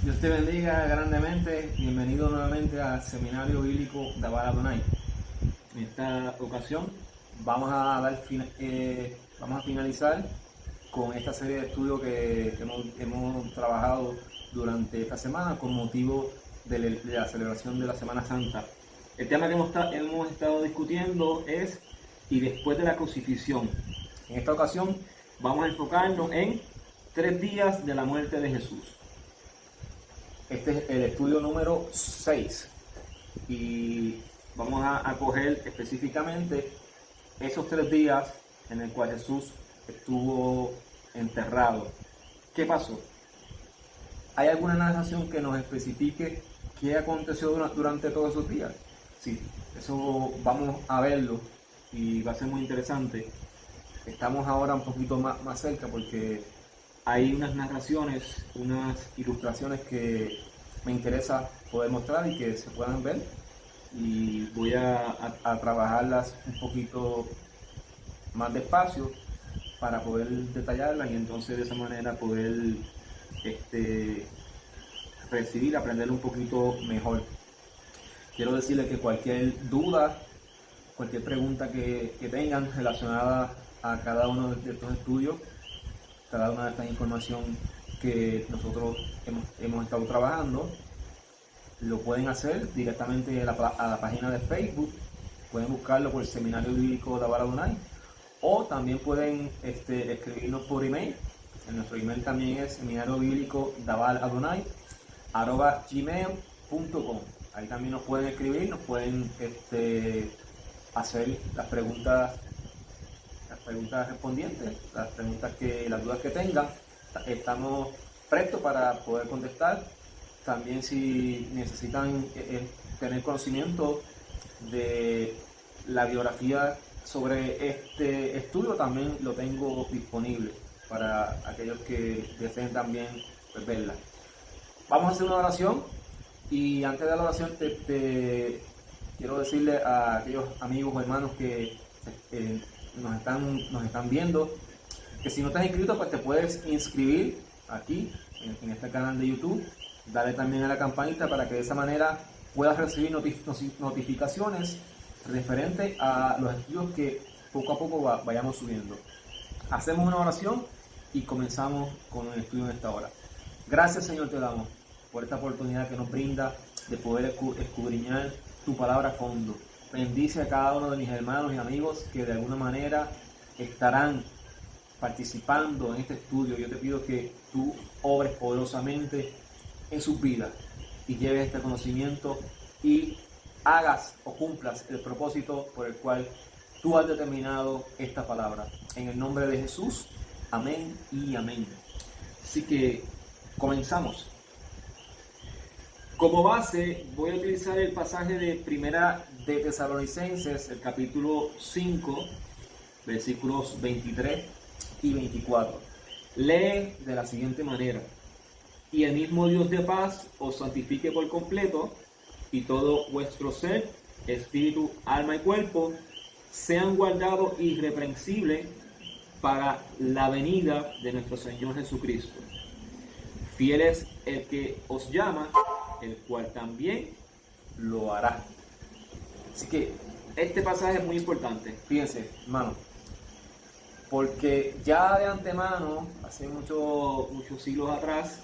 Dios te bendiga grandemente. Bienvenido nuevamente al Seminario Bíblico Dabar Adonai. En esta ocasión vamos a finalizar con esta serie de estudios que hemos trabajado durante esta semana con motivo de la celebración de la Semana Santa. El tema que hemos estado discutiendo es "y después de la crucifixión". En esta ocasión vamos a enfocarnos en 3 días de la muerte de Jesús. Este es el estudio número 6 y vamos a coger específicamente esos 3 días en el cual Jesús estuvo enterrado. ¿Qué pasó? ¿Hay alguna narración que nos especifique qué aconteció durante todos esos días? Sí, eso vamos a verlo y va a ser muy interesante. Estamos ahora un poquito más cerca porque hay unas narraciones, unas ilustraciones que me interesa poder mostrar y que se puedan ver, y voy a trabajarlas un poquito más despacio para poder detallarlas y entonces de esa manera poder aprender un poquito mejor. Quiero decirles que cualquier duda, cualquier pregunta que tengan relacionada a cada uno de estos estudios, cada una de estas información que nosotros hemos estado trabajando, lo pueden hacer directamente a la página de Facebook. Pueden buscarlo por el Seminario Bíblico Dabar Adonai, o también pueden escribirnos por email. Nuestro email también es seminariobiblico@gmail.com. Ahí también nos pueden escribir, nos pueden hacer las preguntas respondientes, las dudas que tengan. Estamos prestos para poder contestar. También si necesitan tener conocimiento de la biografía sobre este estudio, también lo tengo disponible para aquellos que deseen también verla. Vamos a hacer una oración, y antes de la oración te quiero decirle a aquellos amigos o hermanos que nos están viendo, que si no te has inscrito, pues te puedes inscribir aquí en este canal de YouTube. Dale también a la campanita para que de esa manera puedas recibir notificaciones referente a los estudios que poco a poco vayamos subiendo. Hacemos una oración y comenzamos con el estudio en esta hora. Gracias, Señor, te damos por esta oportunidad que nos brinda de poder escudriñar tu palabra a fondo. Bendice a cada uno de mis hermanos y amigos que de alguna manera estarán participando en este estudio. Yo te pido que tú obres poderosamente en sus vidas y lleves este conocimiento y hagas o cumplas el propósito por el cual tú has determinado esta palabra. En el nombre de Jesús, amén y amén. Así que comenzamos. Como base voy a utilizar el pasaje de Primera de Tesalonicenses, el capítulo 5, versículos 23 y 24. Lee de la siguiente manera: "Y el mismo Dios de paz os santifique por completo, y todo vuestro ser, espíritu, alma y cuerpo, sean guardados irreprensibles para la venida de nuestro Señor Jesucristo. Fiel es el que os llama, el cual también lo hará". Así que este pasaje es muy importante. Fíjense, hermano, porque ya de antemano, hace muchos siglos atrás,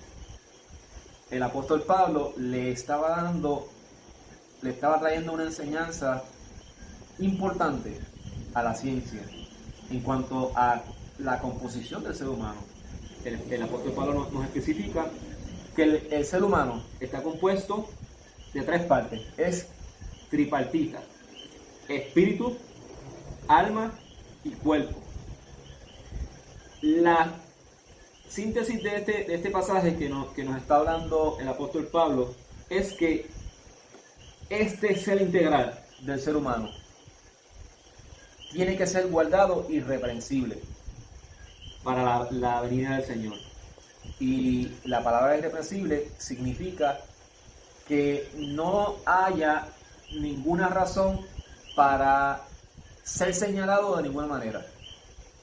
el apóstol Pablo le estaba trayendo una enseñanza importante a la ciencia en cuanto a la composición del ser humano. El apóstol Pablo nos especifica que el ser humano está compuesto de 3 partes. Es tripartita: espíritu, alma y cuerpo. La síntesis de este pasaje que nos está hablando el apóstol Pablo es que este ser integral del ser humano tiene que ser guardado irreprensible para la venida del Señor. Y la palabra irreprensible significa que no haya ninguna razón para ser señalado de ninguna manera.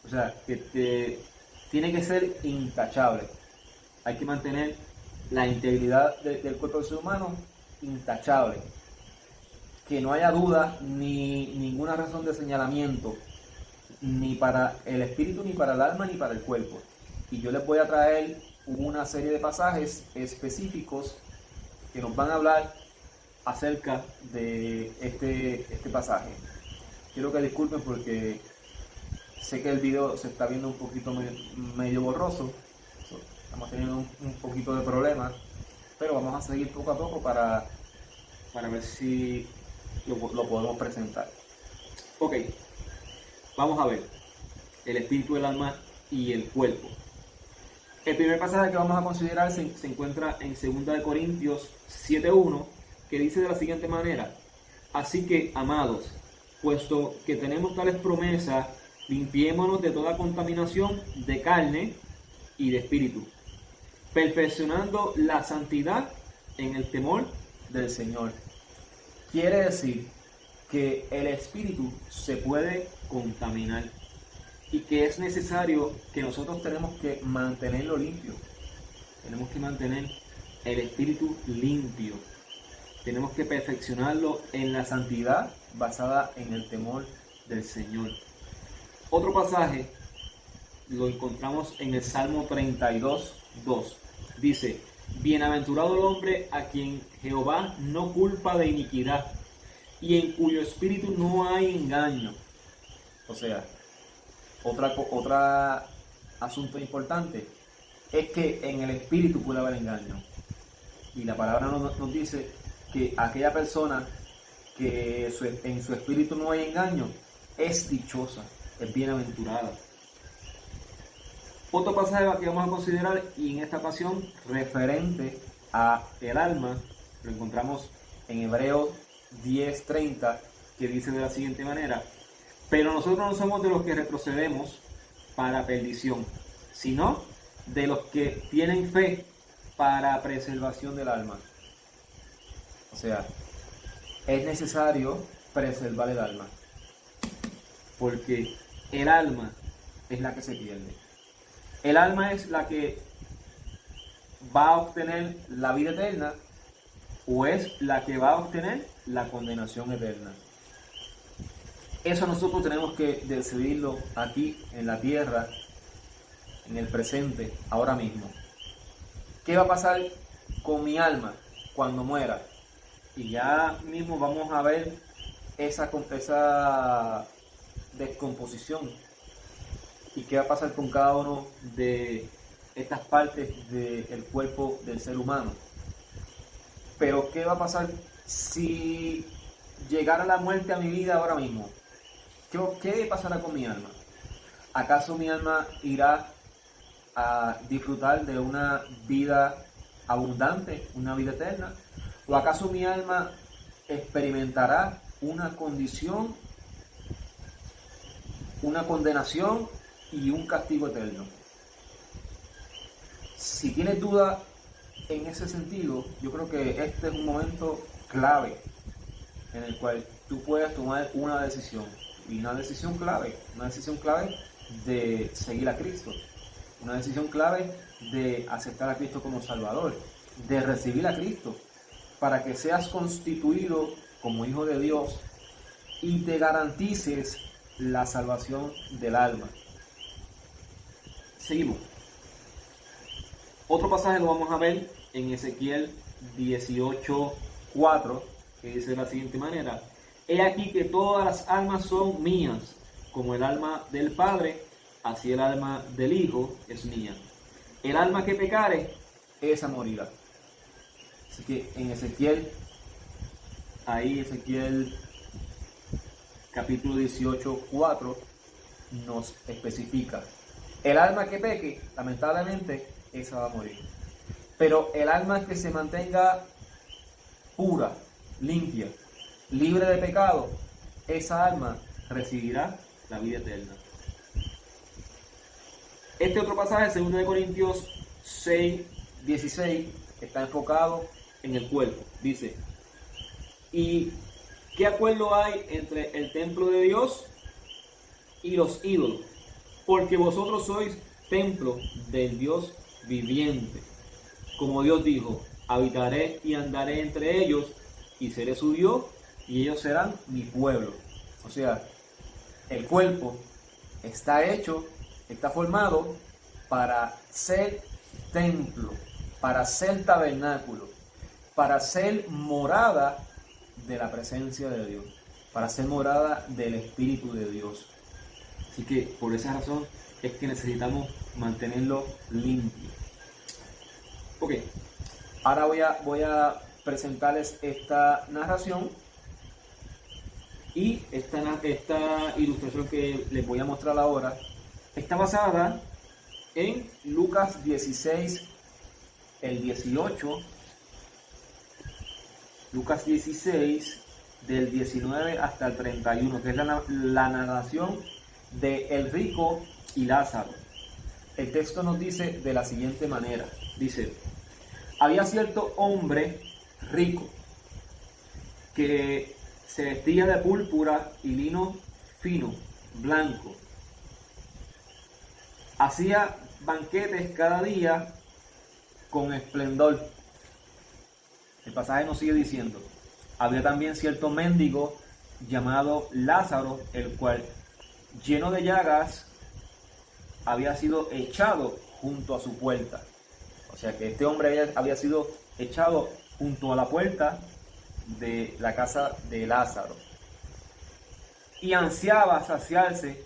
O sea, que tiene que ser intachable. Hay que mantener la integridad del cuerpo del ser humano intachable, que no haya duda ni ninguna razón de señalamiento, ni para el espíritu, ni para el alma, ni para el cuerpo. Y yo les voy a traer una serie de pasajes específicos que nos van a hablar acerca de este pasaje. Quiero que disculpen porque sé que el video se está viendo un poquito medio borroso. Estamos teniendo un poquito de problemas, pero vamos a seguir poco a poco para ver si lo podemos presentar. Ok, vamos a ver el espíritu, el alma y el cuerpo. El primer pasaje que vamos a considerar se encuentra en 2 Corintios 7:1, que dice de la siguiente manera: así que, amados, puesto que tenemos tales promesas, limpiémonos de toda contaminación de carne y de espíritu, perfeccionando la santidad en el temor del Señor. Quiere decir que el espíritu se puede contaminar y que es necesario que nosotros tenemos que mantenerlo limpio. Tenemos que mantener el espíritu limpio. Tenemos que perfeccionarlo en la santidad basada en el temor del Señor. Otro pasaje lo encontramos en el Salmo 32:2. Dice: bienaventurado el hombre a quien Jehová no culpa de iniquidad y en cuyo espíritu no hay engaño. O sea, otra asunto importante es que en el espíritu puede haber engaño. Y la palabra nos dice que aquella persona que en su espíritu no hay engaño es dichosa, es bienaventurada. Otro pasaje que vamos a considerar, y en esta ocasión referente a el alma, lo encontramos en Hebreos 10:30, que dice de la siguiente manera: pero nosotros no somos de los que retrocedemos para perdición, sino de los que tienen fe para preservación del alma. O sea, es necesario preservar el alma, porque el alma es la que se pierde. El alma es la que va a obtener la vida eterna, o es la que va a obtener la condenación eterna. Eso nosotros tenemos que decidirlo aquí en la tierra, en el presente, ahora mismo. ¿Qué va a pasar con mi alma cuando muera? Y ya mismo vamos a ver esa descomposición. ¿Y qué va a pasar con cada uno de estas partes del cuerpo del ser humano? Pero ¿qué va a pasar si llegara la muerte a mi vida ahora mismo? ¿Qué pasará con mi alma? ¿Acaso mi alma irá a disfrutar de una vida abundante, una vida eterna? ¿O acaso mi alma experimentará una condición, una condenación y un castigo eterno? Si tienes duda en ese sentido, yo creo que este es un momento clave en el cual tú puedes tomar una decisión. Y una decisión clave de seguir a Cristo, una decisión clave de aceptar a Cristo como Salvador, de recibir a Cristo, para que seas constituido como hijo de Dios y te garantices la salvación del alma. Seguimos. Otro pasaje lo vamos a ver en Ezequiel 18:4, que dice de la siguiente manera: he aquí que todas las almas son mías, como el alma del Padre, así el alma del Hijo es mía. El alma que pecare, esa morirá. Así que en Ezequiel capítulo 18:4 nos especifica: el alma que peque, lamentablemente, esa va a morir. Pero el alma que se mantenga pura, limpia, libre de pecado, esa alma recibirá la vida eterna. Este otro pasaje, 2 Corintios 6:16, está enfocado en el cuerpo. Dice: ¿y qué acuerdo hay entre el templo de Dios y los ídolos? Porque vosotros sois templo del Dios viviente. como Dios dijo, habitaré y andaré entre ellos y seré su Dios y ellos serán mi pueblo. O sea, el cuerpo está hecho, está formado para ser templo, para ser tabernáculo, para ser morada de la presencia de Dios, para ser morada del Espíritu de Dios. Así que por esa razón es que necesitamos mantenerlo limpio. Ok, ahora voy a presentarles esta narración y esta ilustración que les voy a mostrar ahora está basada en Lucas 16, el 18, Lucas 16, del 19 hasta el 31, que es la narración de el rico y Lázaro. El texto nos dice de la siguiente manera, dice: había cierto hombre rico que se vestía de púrpura y lino fino, blanco. Hacía banquetes cada día con esplendor. El pasaje nos sigue diciendo: había también cierto mendigo llamado Lázaro, el cual, lleno de llagas, había sido echado junto a su puerta. O sea que este hombre había sido echado junto a la puerta de la casa de Lázaro. Y ansiaba saciarse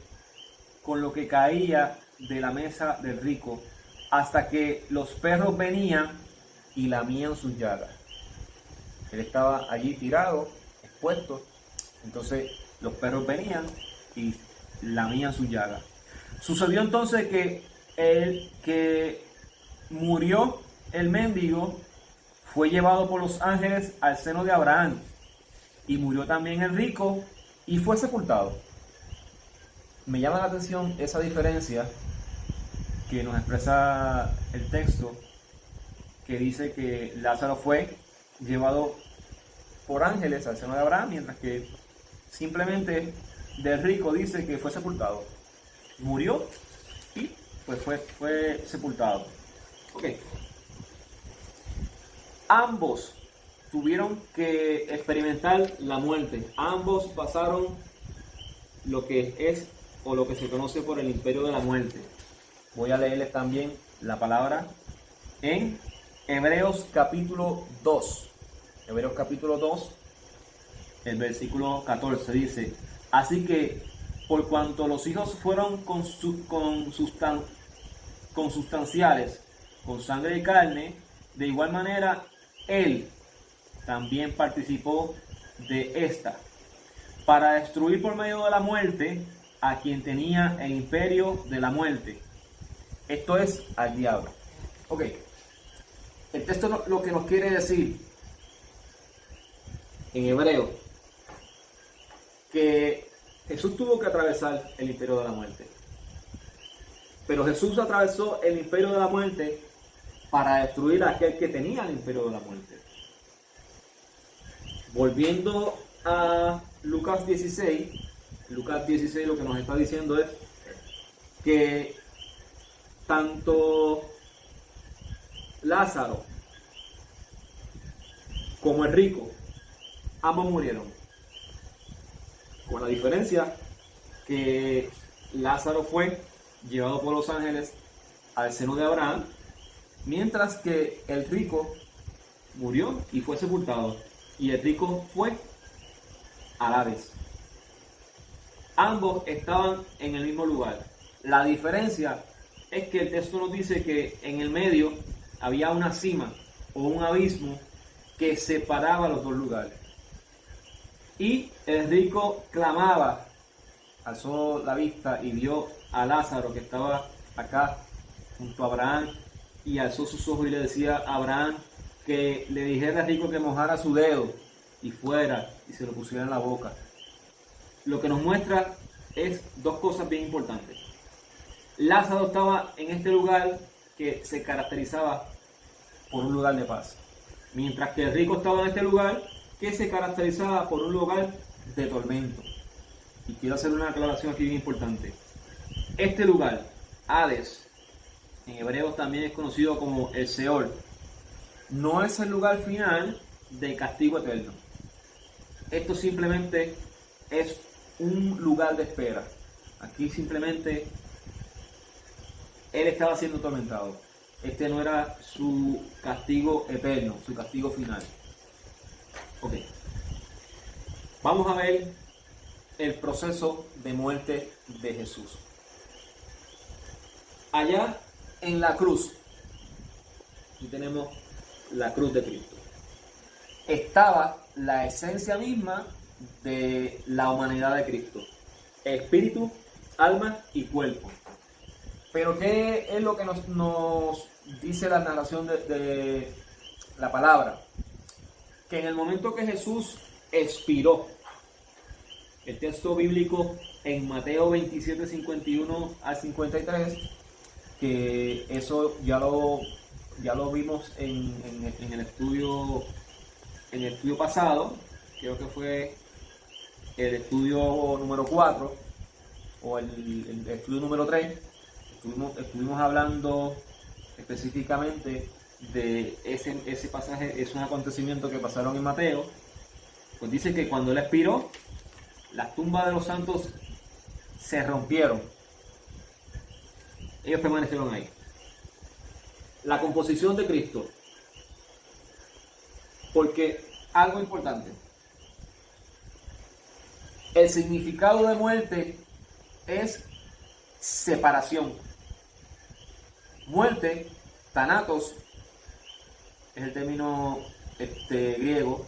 con lo que caía de la mesa del rico, hasta que los perros venían y lamían sus llagas. Él estaba allí tirado, expuesto. Entonces los perros venían y lamían sus llagas. Sucedió entonces que murió el mendigo, fue llevado por los ángeles al seno de Abraham, y murió también el rico y fue sepultado. Me llama la atención esa diferencia que nos expresa el texto, que dice que Lázaro fue llevado por ángeles al seno de Abraham, mientras que simplemente del rico dice que fue sepultado. Murió y pues fue sepultado. Ok. Ambos tuvieron que experimentar la muerte. Ambos pasaron lo que es o lo que se conoce por el imperio de la muerte. Voy a leerles también la palabra en Hebreos capítulo 2. Hebreos capítulo 2, el versículo 14 dice: así que por cuanto los hijos fueron consustanciales con sangre y carne, de igual manera él también participó de esta, para destruir por medio de la muerte a quien tenía el imperio de la muerte, esto es, al diablo. Ok, el texto lo que nos quiere decir en hebreo, que Jesús tuvo que atravesar el imperio de la muerte, pero Jesús atravesó el imperio de la muerte para destruir a aquel que tenía el imperio de la muerte. Volviendo a Lucas 16 lo que nos está diciendo es que tanto Lázaro como el rico, ambos murieron, con la diferencia que Lázaro fue llevado por los ángeles al seno de Abraham, mientras que el rico murió y fue sepultado, y el rico fue al Hades. Ambos estaban en el mismo lugar. La diferencia es que el texto nos dice que en el medio había una cima o un abismo que separaba los dos lugares. Y el rico clamaba, alzó la vista y vio a Lázaro que estaba acá junto a Abraham, y alzó sus ojos y le decía a Abraham que le dijera al rico que mojara su dedo y fuera y se lo pusiera en la boca. Lo que nos muestra es dos cosas bien importantes. Lázaro estaba en este lugar que se caracterizaba por un lugar de paz, mientras que el rico estaba en este lugar que se caracterizaba por un lugar de tormento. Y quiero hacer una aclaración aquí bien importante. Este lugar, Hades, en hebreo también es conocido como el Seol, no es el lugar final de castigo eterno. Esto simplemente es un lugar de espera. Aquí simplemente él estaba siendo atormentado. Este no era su castigo eterno, su castigo final. Ok. Vamos a ver el proceso de muerte de Jesús. Allá en la cruz, aquí tenemos la cruz de Cristo, estaba la esencia misma de la humanidad de Cristo: espíritu, alma y cuerpo. Pero ¿qué es lo que nos dice la narración de la palabra? Que en el momento que Jesús expiró, el texto bíblico en Mateo 27, 51 al 53, que eso ya lo vimos en el estudio pasado, creo que fue el estudio número 4 o el estudio número 3, estuvimos hablando específicamente de ese pasaje, es un acontecimiento que pasaron en Mateo. Pues dice que cuando él expiró, las tumbas de los santos se rompieron. Ellos permanecieron ahí. La composición de Cristo. Porque algo importante. El significado de muerte es separación. Muerte, thanatos, es el término griego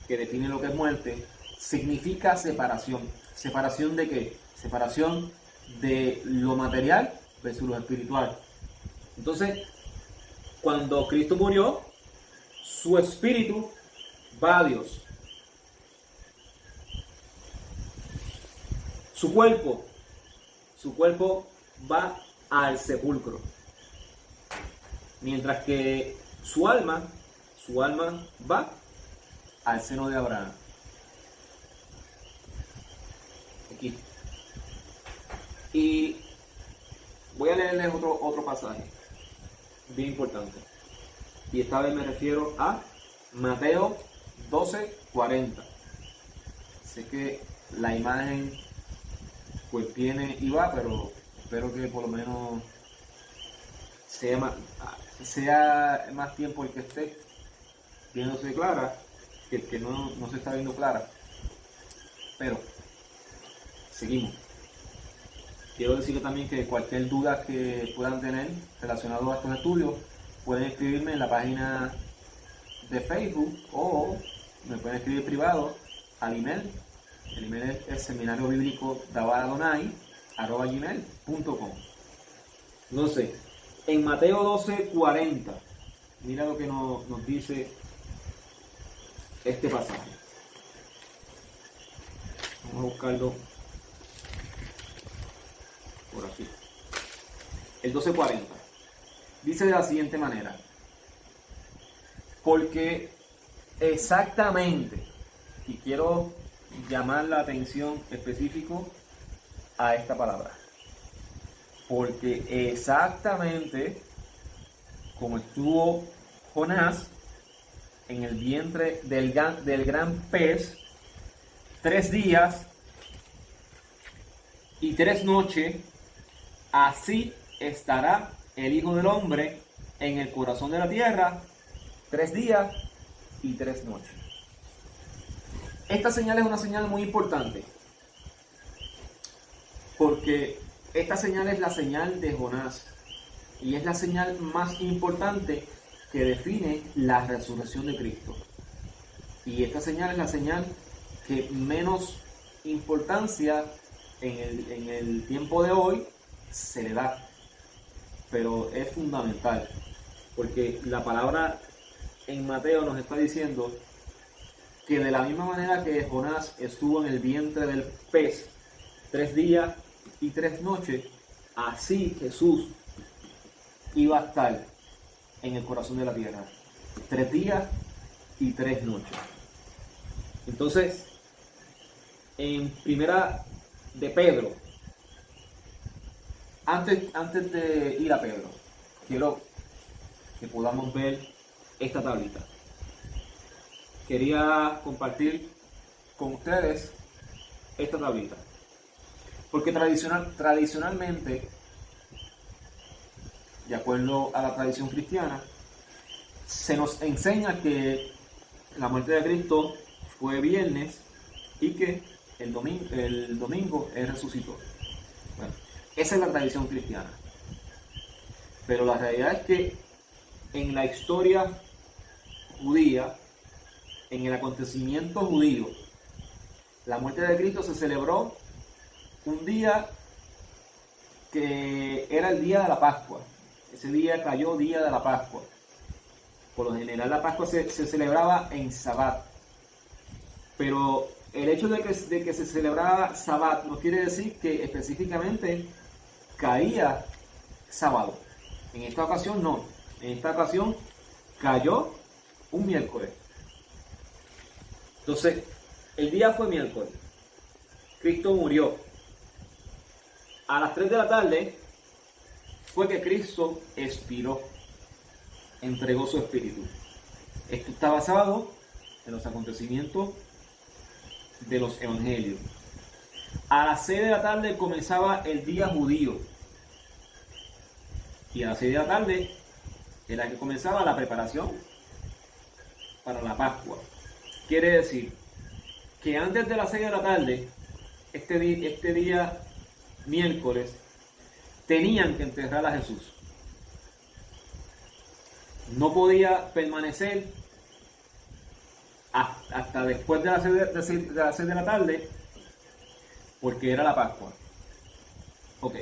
que define lo que es muerte. Significa separación. ¿Separación de qué? Separación de lo material versus lo espiritual. Entonces, cuando Cristo murió, su espíritu va a Dios. Su cuerpo va al sepulcro. Mientras que su alma va al seno de Abraham. Aquí. Y voy a leerles otro pasaje bien importante. Y esta vez me refiero a Mateo 12:40. Sé que la imagen pues viene y va, pero espero que por lo menos sea más tiempo el que esté viéndose clara que el que no se está viendo clara. Pero seguimos. Quiero decirles también que cualquier duda que puedan tener relacionado a estos estudios, pueden escribirme en la página de Facebook o me pueden escribir privado al email. El email es seminariobiblicodavaladonai@gmail.com. Entonces, en Mateo 12:40, mira lo que nos dice este pasaje. Vamos a buscarlo por aquí. El 12:40 dice de la siguiente manera: porque exactamente, y quiero llamar la atención específico a esta palabra, porque exactamente como estuvo Jonás en el vientre del gran pez 3 días y 3 noches, así estará el Hijo del Hombre en el corazón de la tierra 3 días y 3 noches. Esta señal es una señal muy importante, porque esta señal es la señal de Jonás y es la señal más importante que define la resurrección de Cristo. Y esta señal es la señal que menos importancia en el tiempo de hoy se le da, pero es fundamental, porque la palabra en Mateo nos está diciendo que de la misma manera que Jonás estuvo en el vientre del pez 3 días y 3 noches, así Jesús iba a estar en el corazón de la tierra 3 días y 3 noches. Entonces, en primera de Pedro, antes de ir a Pedro, quiero que podamos ver esta tablita. Quería compartir con ustedes esta tablita. Porque tradicionalmente, de acuerdo a la tradición cristiana, se nos enseña que la muerte de Cristo fue viernes y que el domingo Él resucitó. Bueno, esa es la tradición cristiana. Pero la realidad es que en la historia judía, en el acontecimiento judío, la muerte de Cristo se celebró un día que era el día de la Pascua. Ese día cayó día de la Pascua. Por lo general la Pascua se celebraba en Sabbat. Pero el hecho de que se celebraba Sabbat no quiere decir que específicamente caía sábado. En esta ocasión no. En esta ocasión cayó un miércoles. Entonces, el día fue miércoles. Cristo murió. A las 3 de la tarde fue que Cristo expiró. Entregó su espíritu. Esto está basado en los acontecimientos de los evangelios. A las 6 de la tarde comenzaba el día judío. Y a las 6 de la tarde era que comenzaba la preparación para la Pascua. Quiere decir que antes de las 6 de la tarde, este día miércoles, tenían que enterrar a Jesús. No podía permanecer hasta después de las 6 de la tarde, porque era la Pascua. Ok.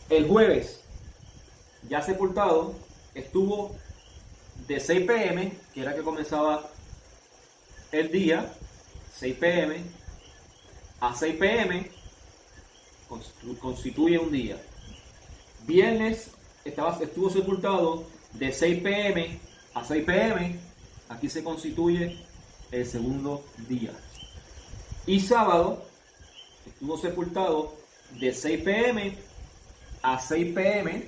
El jueves, ya sepultado, estuvo de 6 p.m., que era que comenzaba el día, 6 p.m., a 6 p.m., constituye un día. Viernes estuvo sepultado de 6 p.m. a 6 p.m., aquí se constituye el segundo día. Y sábado estuvo sepultado de 6 p.m. a 6 p.m.,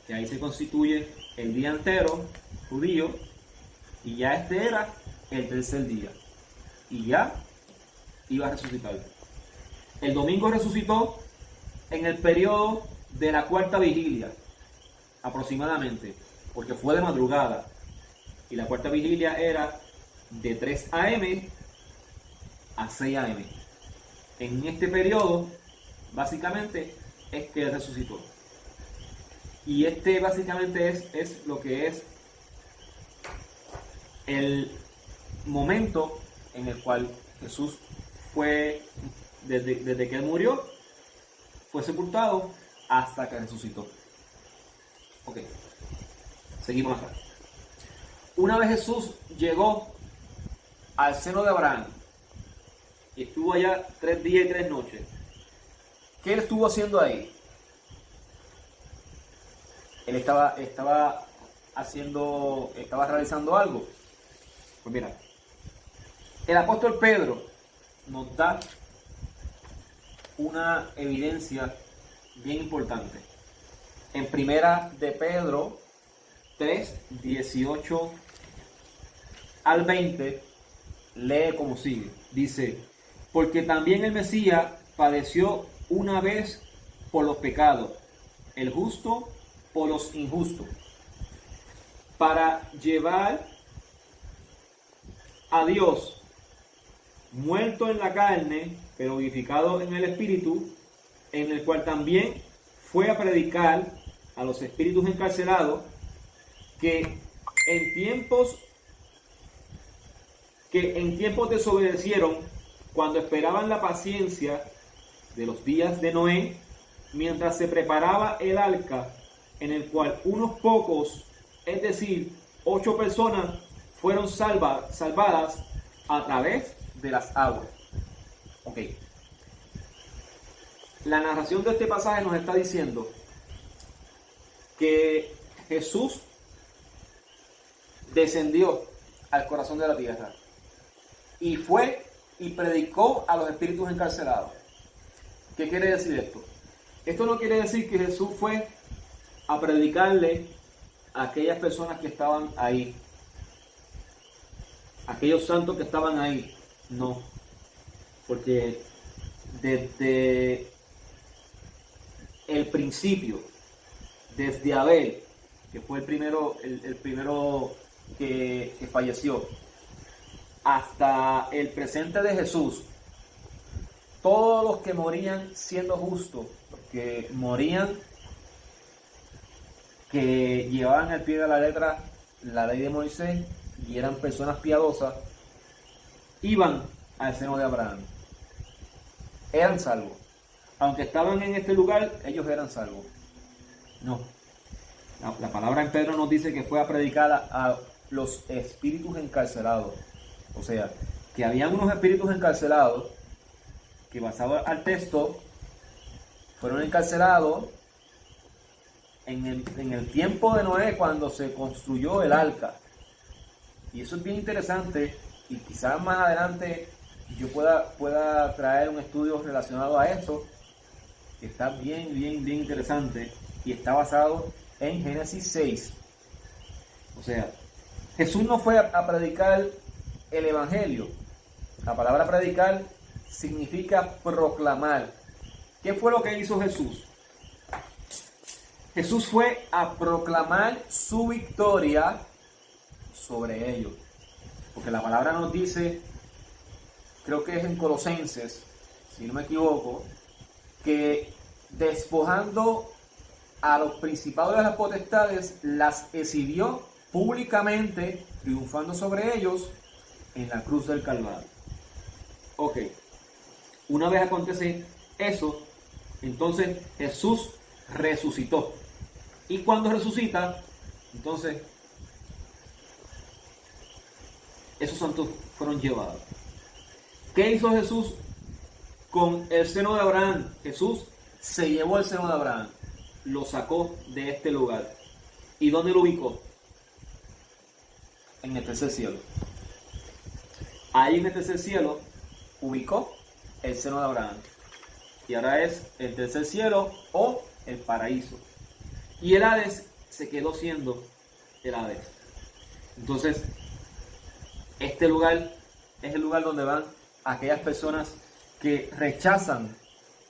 que ahí se constituye el día entero judío, y ya este era el tercer día, y ya iba a resucitar. El domingo resucitó en el periodo de la cuarta vigilia, aproximadamente, porque fue de madrugada, y la cuarta vigilia era de 3 a.m. a 6 a.m. En este periodo, básicamente, es que él resucitó. Y este básicamente es lo que es el momento en el cual Jesús fue, desde que él murió, fue sepultado hasta que resucitó. Ok, seguimos acá. Una vez Jesús llegó al seno de Abraham y estuvo allá 3 días y 3 noches. ¿Qué él estuvo haciendo ahí? Él estaba realizando algo. Pues mira, el apóstol Pedro nos da una evidencia bien importante. En primera de Pedro 3, 18 al 20, lee como sigue. Dice, porque también el Mesías padeció una vez por los pecados, el justo por los injustos, para llevar a Dios, muerto en la carne, pero vivificado en el Espíritu, en el cual también fue a predicar a los espíritus encarcelados que en tiempos desobedecieron cuando esperaban la paciencia de los días de Noé, mientras se preparaba el arca, en el cual unos pocos, es decir, 8 personas, fueron salvadas a través de las aguas. Ok. La narración de este pasaje nos está diciendo que Jesús descendió al corazón de la tierra y fue y predicó a los espíritus encarcelados. ¿Qué quiere decir esto? Esto no quiere decir que Jesús fue a predicarle aquellas personas que estaban ahí, aquellos santos que estaban ahí, no, porque desde el principio, desde Abel, que fue el primero que falleció, hasta el presente de Jesús, todos los que morían siendo justos, los que morían, que llevaban al pie de la letra la ley de Moisés y eran personas piadosas, iban al seno de Abraham. Eran salvos. Aunque estaban en este lugar, ellos eran salvos. No. La palabra en Pedro nos dice que fue a predicar a los espíritus encarcelados. O sea, que habían unos espíritus encarcelados que, basado al texto, fueron encarcelados en el tiempo de Noé, cuando se construyó el arca. Y eso es bien interesante, y quizás más adelante yo pueda traer un estudio relacionado a eso, que está bien interesante, y está basado en Génesis 6. O sea, Jesús no fue a predicar el evangelio. La palabra predicar significa proclamar. ¿Qué fue lo que hizo Jesús? Jesús fue a proclamar su victoria sobre ellos. Porque la palabra nos dice, creo que es en Colosenses, si no me equivoco, que despojando a los principados de las potestades, las exhibió públicamente, triunfando sobre ellos en la cruz del Calvario. Ok, una vez acontece eso, entonces Jesús resucitó. Y cuando resucita, entonces esos santos fueron llevados. ¿Qué hizo Jesús con el seno de Abraham? Jesús se llevó el seno de Abraham, lo sacó de este lugar. ¿Y dónde lo ubicó? En el tercer cielo. Ahí en el tercer cielo ubicó el seno de Abraham. Y ahora es el tercer cielo o el paraíso. Y el Hades se quedó siendo el Hades. Entonces, este lugar es el lugar donde van aquellas personas que rechazan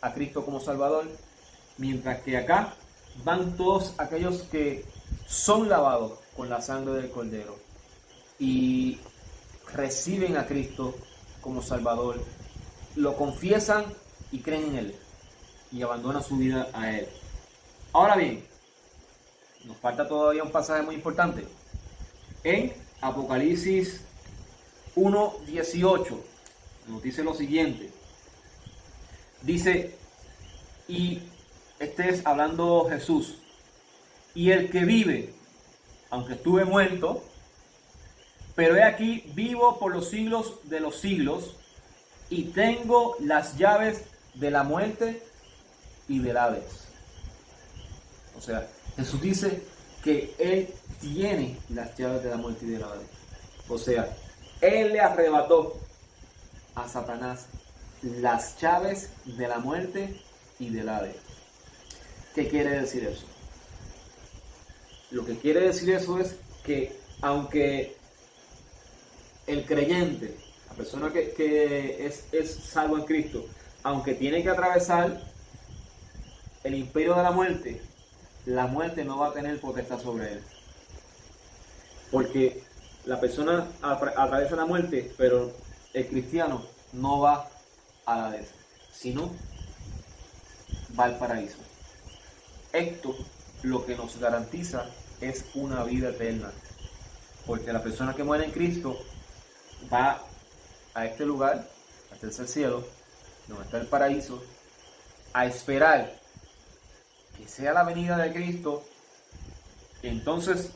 a Cristo como Salvador, mientras que acá van todos aquellos que son lavados con la sangre del Cordero y reciben a Cristo como Salvador, lo confiesan y creen en Él y abandonan su vida a Él. Ahora bien, nos falta todavía un pasaje muy importante. En Apocalipsis 1:18 nos dice lo siguiente. Dice, y este es hablando Jesús, y el que vive, aunque estuve muerto, pero he aquí vivo por los siglos de los siglos, y tengo las llaves de la muerte y del Hades. O sea, Jesús dice que Él tiene las llaves de la muerte y del Hades. O sea, Él le arrebató a Satanás las llaves de la muerte y del Hades. ¿Qué quiere decir eso? Lo que quiere decir eso es que aunque el creyente, la persona que es salvo en Cristo, aunque tiene que atravesar el imperio de la muerte no va a tener potestad sobre él. Porque la persona atraviesa la muerte, pero el cristiano no va a la Hades, sino va al paraíso. Esto lo que nos garantiza es una vida eterna, porque la persona que muere en Cristo va a este lugar, al tercer cielo, donde está el paraíso, a esperar que sea la venida de Cristo, y entonces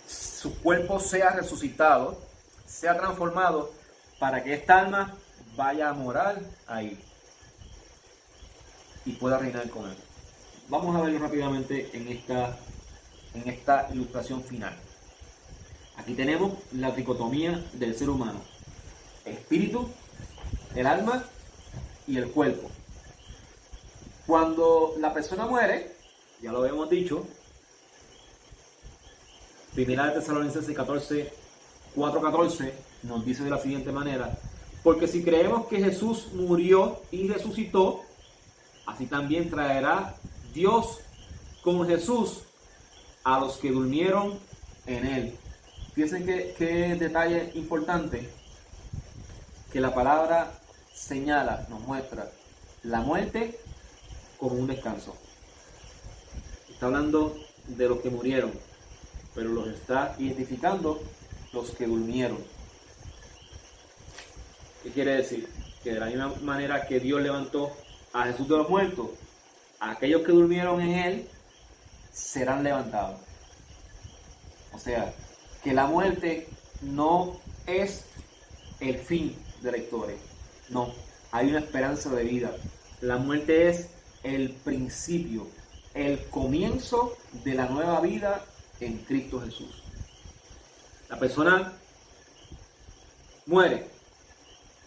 su cuerpo sea resucitado, sea transformado, para que esta alma vaya a morar ahí y pueda reinar con él. Vamos a verlo rápidamente en esta ilustración final. Aquí tenemos la dicotomía del ser humano: espíritu, el alma y el cuerpo. Cuando la persona muere, ya lo hemos dicho, Primera de Tesalonicenses 4:14 nos dice de la siguiente manera: porque si creemos que Jesús murió y resucitó, así también traerá Dios con Jesús a los que durmieron en él. Fíjense qué detalle importante, que la palabra señala, nos muestra la muerte como un descanso. Está hablando de los que murieron, pero los está identificando los que durmieron. ¿Qué quiere decir? Que de la misma manera que Dios levantó a Jesús de los muertos, aquellos que durmieron en él serán levantados. O sea, que la muerte no es el fin de la historia. No, hay una esperanza de vida. La muerte es el principio, el comienzo de la nueva vida en Cristo Jesús. La persona muere.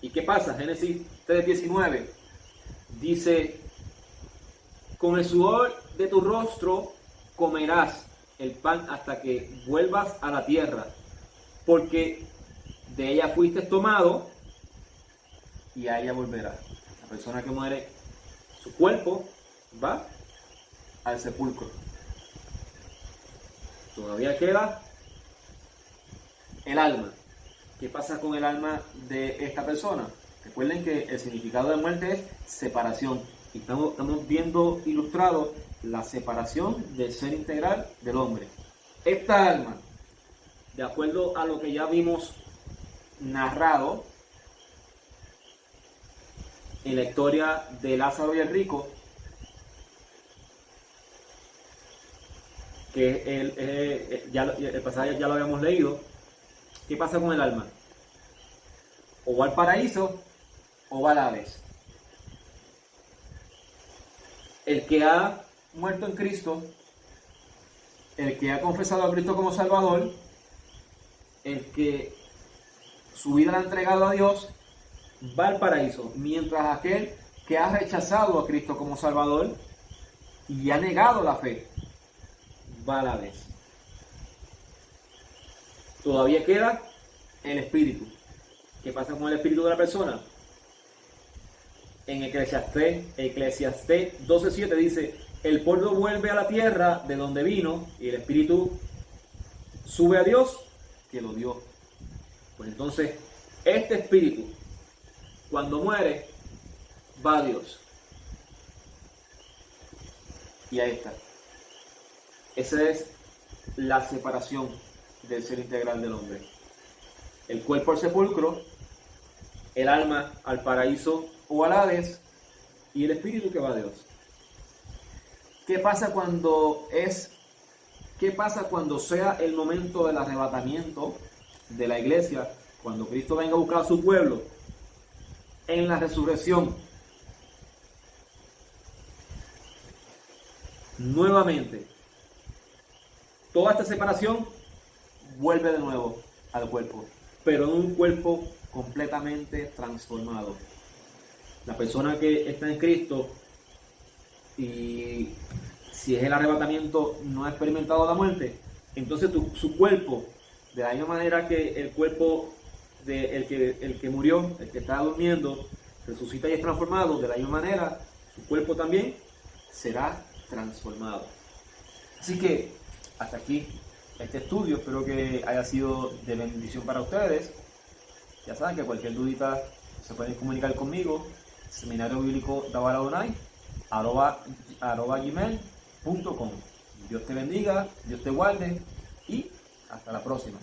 ¿Y qué pasa? Génesis 3:19 dice: con el sudor de tu rostro comerás el pan hasta que vuelvas a la tierra, porque de ella fuiste tomado y a ella volverás. La persona que muere, su cuerpo va al sepulcro. Todavía queda el alma. ¿Qué pasa con el alma de esta persona? Recuerden que el significado de muerte es separación. Y estamos viendo ilustrado la separación del ser integral del hombre. Esta alma, de acuerdo a lo que ya vimos narrado en la historia de Lázaro y el rico, que el pasaje ya lo habíamos leído. ¿Qué pasa con el alma? O va al paraíso o va al Hades. El que ha muerto en Cristo, el que ha confesado a Cristo como Salvador, el que su vida la ha entregado a Dios, va al paraíso, mientras aquel que ha rechazado a Cristo como Salvador y ha negado la fe, va al Hades. Todavía queda el espíritu. ¿Qué pasa con el espíritu de la persona? En Eclesiastés 12:7 dice: el polvo vuelve a la tierra de donde vino, y el espíritu sube a Dios que lo dio. Pues entonces, este espíritu, cuando muere, va a Dios. Y ahí está. Esa es la separación del ser integral del hombre. El cuerpo al sepulcro, el alma al paraíso o al Hades, y el espíritu que va a Dios. ¿Qué pasa cuando sea el momento del arrebatamiento de la iglesia? Cuando Cristo venga a buscar a su pueblo en la resurrección, nuevamente toda esta separación vuelve de nuevo al cuerpo, pero en un cuerpo completamente transformado. La persona que está en Cristo, y si es el arrebatamiento, no ha experimentado la muerte, entonces su cuerpo, de la misma manera que el cuerpo de el que murió, el que está durmiendo, resucita y es transformado, de la misma manera su cuerpo también será transformado. Así que hasta aquí este estudio, espero que haya sido de bendición para ustedes. Ya saben que cualquier dudita se pueden comunicar conmigo, seminario bíblico @gmail.com. Dios te bendiga, Dios te guarde y hasta la próxima.